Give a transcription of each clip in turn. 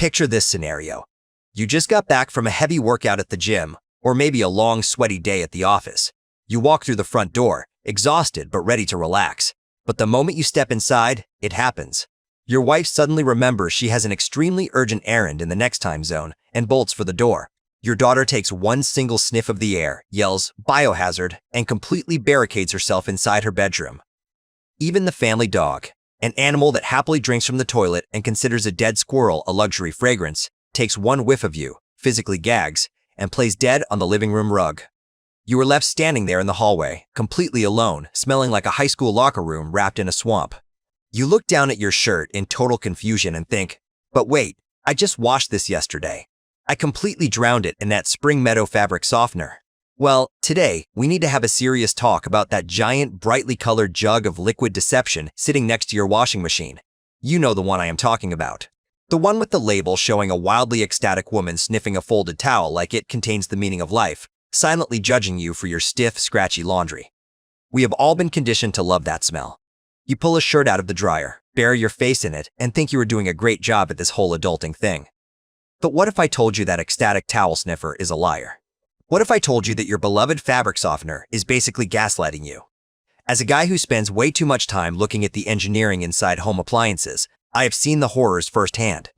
Picture this scenario. You just got back from a heavy workout at the gym, or maybe a long, sweaty day at the office. You walk through the front door, exhausted but ready to relax. But the moment you step inside, it happens. Your wife suddenly remembers she has an extremely urgent errand in the next time zone and bolts for the door. Your daughter takes one single sniff of the air, yells, "Biohazard," and completely barricades herself inside her bedroom. Even the family dog, an animal that happily drinks from the toilet and considers a dead squirrel a luxury fragrance, takes one whiff of you, physically gags, and plays dead on the living room rug. You are left standing there in the hallway, completely alone, smelling like a high school locker room wrapped in a swamp. You look down at your shirt in total confusion and think, but wait, I just washed this yesterday. I completely drowned it in that spring meadow fabric softener. Well, today, we need to have a serious talk about that giant, brightly colored jug of liquid deception sitting next to your washing machine. You know the one I am talking about. The one with the label showing a wildly ecstatic woman sniffing a folded towel like it contains the meaning of life, silently judging you for your stiff, scratchy laundry. We have all been conditioned to love that smell. You pull a shirt out of the dryer, bury your face in it, and think you are doing a great job at this whole adulting thing. But what if I told you that ecstatic towel sniffer is a liar? What if I told you that your beloved fabric softener is basically gaslighting you? As a guy who spends way too much time looking at the engineering inside home appliances, I have seen the horrors firsthand.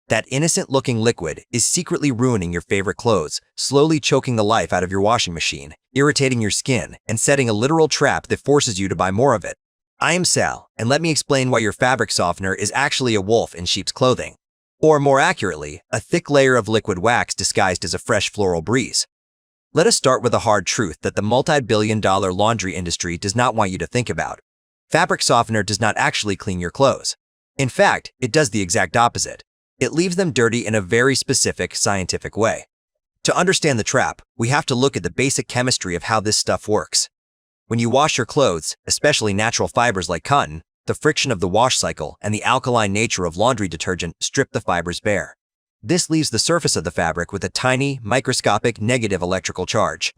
That innocent-looking liquid is secretly ruining your favorite clothes, slowly choking the life out of your washing machine, irritating your skin, and setting a literal trap that forces you to buy more of it. I am Sal, and let me explain why your fabric softener is actually a wolf in sheep's clothing. Or more accurately, a thick layer of liquid wax disguised as a fresh floral breeze. Let us start with a hard truth that the multi-billion-dollar laundry industry does not want you to think about. Fabric softener does not actually clean your clothes. In fact, it does the exact opposite. It leaves them dirty in a very specific, scientific way. To understand the trap, we have to look at the basic chemistry of how this stuff works. When you wash your clothes, especially natural fibers like cotton, the friction of the wash cycle and the alkaline nature of laundry detergent strip the fibers bare. This leaves the surface of the fabric with a tiny, microscopic negative electrical charge.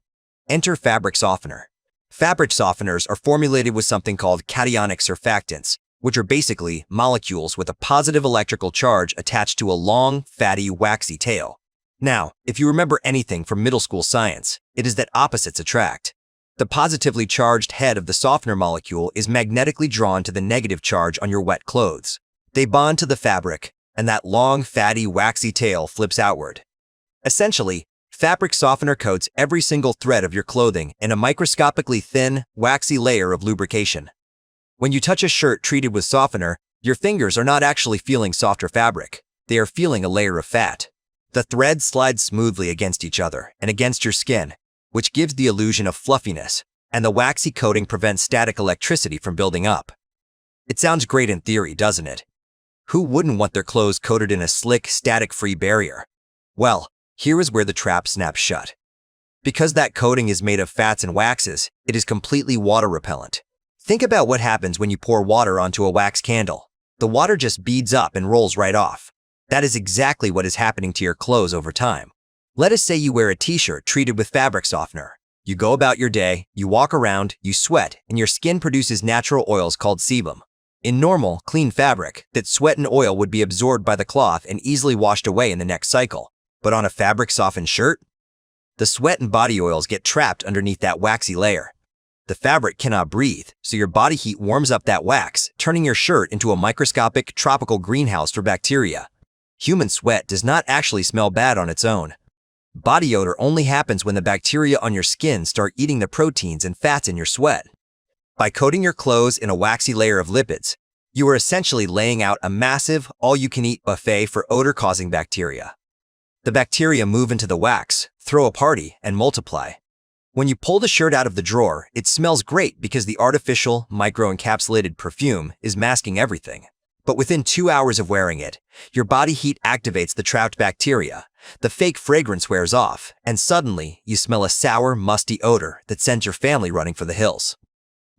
Enter fabric softener. Fabric softeners are formulated with something called cationic surfactants, which are basically molecules with a positive electrical charge attached to a long, fatty, waxy tail. Now, if you remember anything from middle school science, it is that opposites attract. The positively charged head of the softener molecule is magnetically drawn to the negative charge on your wet clothes. They bond to the fabric, and that long, fatty, waxy tail flips outward. Essentially, fabric softener coats every single thread of your clothing in a microscopically thin, waxy layer of lubrication. When you touch a shirt treated with softener, your fingers are not actually feeling softer fabric. They are feeling a layer of fat. The threads slide smoothly against each other and against your skin, which gives the illusion of fluffiness, and the waxy coating prevents static electricity from building up. It sounds great in theory, doesn't it? Who wouldn't want their clothes coated in a slick, static-free barrier? Well, here is where the trap snaps shut. Because that coating is made of fats and waxes, it is completely water repellent. Think about what happens when you pour water onto a wax candle. The water just beads up and rolls right off. That is exactly what is happening to your clothes over time. Let us say you wear a t-shirt treated with fabric softener. You go about your day, you walk around, you sweat, and your skin produces natural oils called sebum. In normal, clean fabric, that sweat and oil would be absorbed by the cloth and easily washed away in the next cycle. But on a fabric-softened shirt, the sweat and body oils get trapped underneath that waxy layer. The fabric cannot breathe, so your body heat warms up that wax, turning your shirt into a microscopic tropical greenhouse for bacteria. Human sweat does not actually smell bad on its own. Body odor only happens when the bacteria on your skin start eating the proteins and fats in your sweat. By coating your clothes in a waxy layer of lipids, you are essentially laying out a massive, all-you-can-eat buffet for odor-causing bacteria. The bacteria move into the wax, throw a party, and multiply. When you pull the shirt out of the drawer, it smells great because the artificial, micro-encapsulated perfume is masking everything. But within 2 hours of wearing it, your body heat activates the trapped bacteria, the fake fragrance wears off, and suddenly you smell a sour, musty odor that sends your family running for the hills.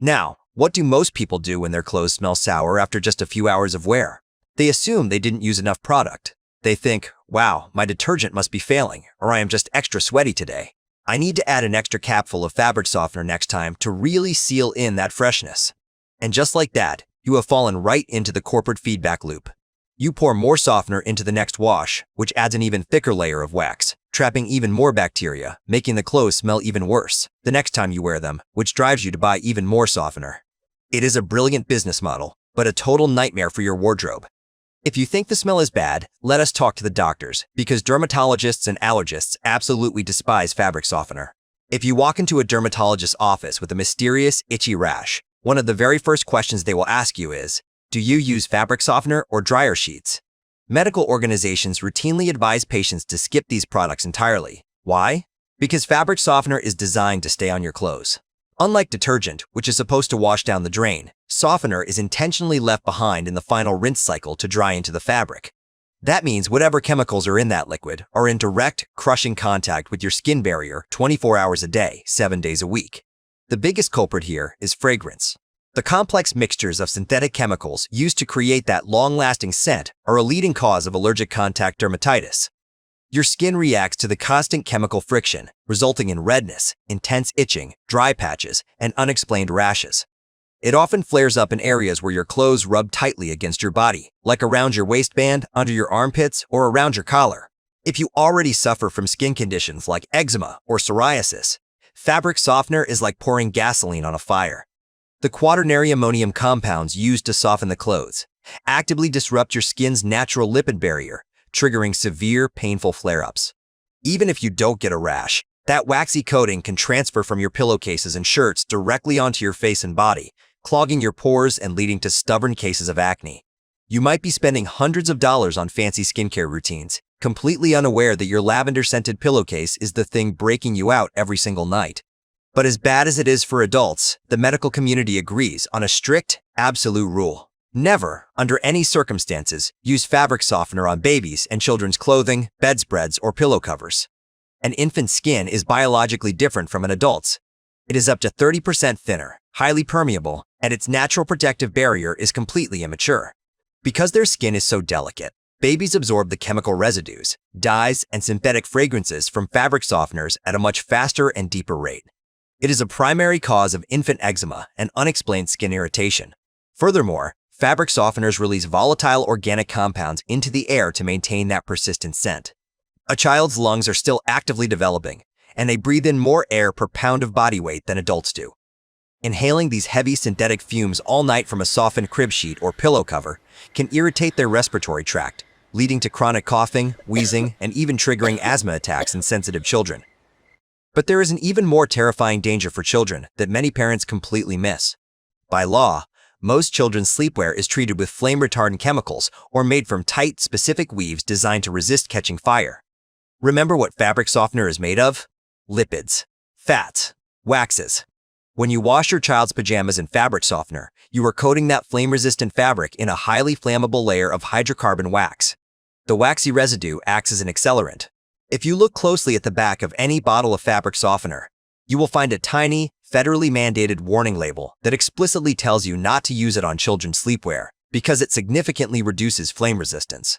Now, what do most people do when their clothes smell sour after just a few hours of wear? They assume they didn't use enough product. They think, wow, my detergent must be failing, or I am just extra sweaty today. I need to add an extra capful of fabric softener next time to really seal in that freshness. And just like that, you have fallen right into the corporate feedback loop. You pour more softener into the next wash, which adds an even thicker layer of wax, trapping even more bacteria, making the clothes smell even worse the next time you wear them, which drives you to buy even more softener. It is a brilliant business model, but a total nightmare for your wardrobe. If you think the smell is bad, let us talk to the doctors, because dermatologists and allergists absolutely despise fabric softener. If you walk into a dermatologist's office with a mysterious, itchy rash, one of the very first questions they will ask you is, do you use fabric softener or dryer sheets? Medical organizations routinely advise patients to skip these products entirely. Why? Because fabric softener is designed to stay on your clothes. Unlike detergent, which is supposed to wash down the drain, softener is intentionally left behind in the final rinse cycle to dry into the fabric. That means whatever chemicals are in that liquid are in direct, crushing contact with your skin barrier 24 hours a day, 7 days a week. The biggest culprit here is fragrance. The complex mixtures of synthetic chemicals used to create that long-lasting scent are a leading cause of allergic contact dermatitis. Your skin reacts to the constant chemical friction, resulting in redness, intense itching, dry patches, and unexplained rashes. It often flares up in areas where your clothes rub tightly against your body, like around your waistband, under your armpits, or around your collar. If you already suffer from skin conditions like eczema or psoriasis, fabric softener is like pouring gasoline on a fire. The quaternary ammonium compounds used to soften the clothes actively disrupt your skin's natural lipid barrier, triggering severe, painful flare-ups. Even if you don't get a rash, that waxy coating can transfer from your pillowcases and shirts directly onto your face and body, clogging your pores and leading to stubborn cases of acne. You might be spending hundreds of dollars on fancy skincare routines, completely unaware that your lavender-scented pillowcase is the thing breaking you out every single night. But as bad as it is for adults, the medical community agrees on a strict, absolute rule. Never, under any circumstances, use fabric softener on babies and children's clothing, bedspreads, or pillow covers. An infant's skin is biologically different from an adult's. It is up to 30% thinner, highly permeable, and its natural protective barrier is completely immature. Because their skin is so delicate, babies absorb the chemical residues, dyes, and synthetic fragrances from fabric softeners at a much faster and deeper rate. It is a primary cause of infant eczema and unexplained skin irritation. Furthermore, fabric softeners release volatile organic compounds into the air to maintain that persistent scent. A child's lungs are still actively developing, and they breathe in more air per pound of body weight than adults do. Inhaling these heavy synthetic fumes all night from a softened crib sheet or pillow cover can irritate their respiratory tract, leading to chronic coughing, wheezing, and even triggering asthma attacks in sensitive children. But there is an even more terrifying danger for children that many parents completely miss. By law, most children's sleepwear is treated with flame-retardant chemicals or made from tight, specific weaves designed to resist catching fire. Remember what fabric softener is made of? Lipids, fats, waxes. When you wash your child's pajamas in fabric softener, you are coating that flame-resistant fabric in a highly flammable layer of hydrocarbon wax. The waxy residue acts as an accelerant. If you look closely at the back of any bottle of fabric softener, you will find a tiny, federally mandated warning label that explicitly tells you not to use it on children's sleepwear because it significantly reduces flame resistance.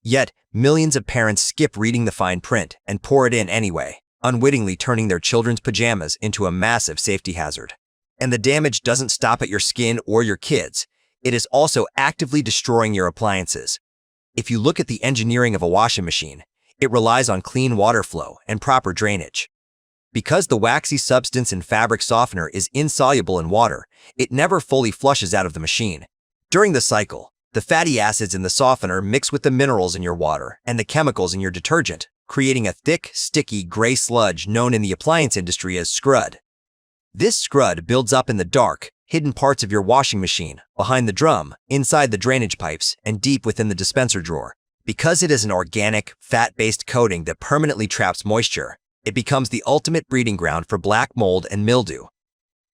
Yet, millions of parents skip reading the fine print and pour it in anyway, unwittingly turning their children's pajamas into a massive safety hazard. And the damage doesn't stop at your skin or your kids. It is also actively destroying your appliances. If you look at the engineering of a washing machine, it relies on clean water flow and proper drainage. Because the waxy substance in fabric softener is insoluble in water, it never fully flushes out of the machine. During the cycle, the fatty acids in the softener mix with the minerals in your water and the chemicals in your detergent, creating a thick, sticky, gray sludge known in the appliance industry as scrud. This scrud builds up in the dark, hidden parts of your washing machine, behind the drum, inside the drainage pipes, and deep within the dispenser drawer. Because it is an organic, fat-based coating that permanently traps moisture, it becomes the ultimate breeding ground for black mold and mildew.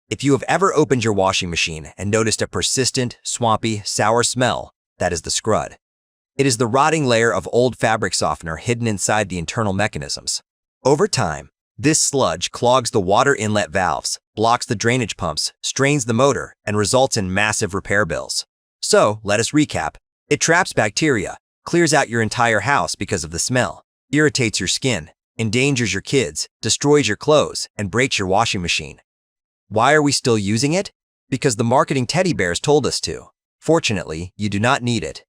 If you have ever opened your washing machine and noticed a persistent, swampy, sour smell, that is the scrud. It is the rotting layer of old fabric softener hidden inside the internal mechanisms. Over time, this sludge clogs the water inlet valves, blocks the drainage pumps, strains the motor, and results in massive repair bills. So, let us recap. It traps bacteria, clears out your entire house because of the smell, irritates your skin, endangers your kids, destroys your clothes, and breaks your washing machine. Why are we still using it? Because the marketing teddy bears told us to. Fortunately, you do not need it.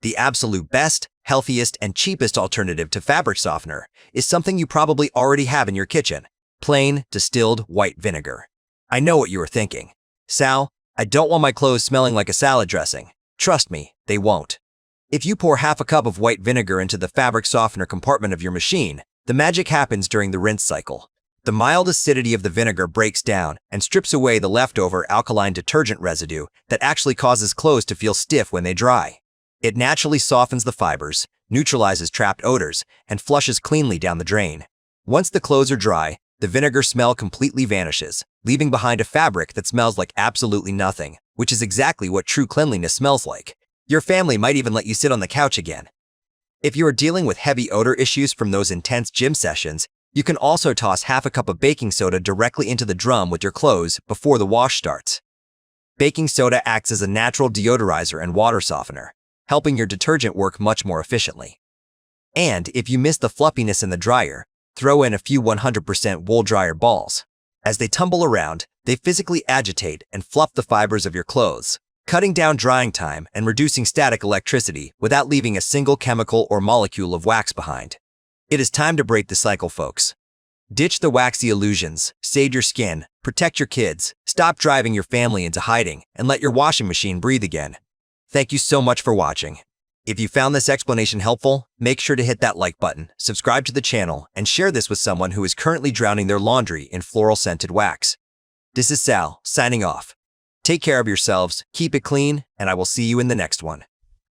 The absolute best, healthiest, and cheapest alternative to fabric softener is something you probably already have in your kitchen: plain, distilled white vinegar. I know what you are thinking. Sal, I don't want my clothes smelling like a salad dressing. Trust me, they won't. If you pour half a cup of white vinegar into the fabric softener compartment of your machine, the magic happens during the rinse cycle. The mild acidity of the vinegar breaks down and strips away the leftover alkaline detergent residue that actually causes clothes to feel stiff when they dry. It naturally softens the fibers, neutralizes trapped odors, and flushes cleanly down the drain. Once the clothes are dry, the vinegar smell completely vanishes, leaving behind a fabric that smells like absolutely nothing, which is exactly what true cleanliness smells like. Your family might even let you sit on the couch again. If you are dealing with heavy odor issues from those intense gym sessions, you can also toss half a cup of baking soda directly into the drum with your clothes before the wash starts. Baking soda acts as a natural deodorizer and water softener, helping your detergent work much more efficiently. And if you miss the fluffiness in the dryer, throw in a few 100% wool dryer balls. As they tumble around, they physically agitate and fluff the fibers of your clothes, cutting down drying time and reducing static electricity without leaving a single chemical or molecule of wax behind. It is time to break the cycle, folks. Ditch the waxy illusions, save your skin, protect your kids, stop driving your family into hiding, and let your washing machine breathe again. Thank you so much for watching. If you found this explanation helpful, make sure to hit that like button, subscribe to the channel, and share this with someone who is currently drowning their laundry in floral-scented wax. This is Sal, signing off. Take care of yourselves, keep it clean, and I will see you in the next one.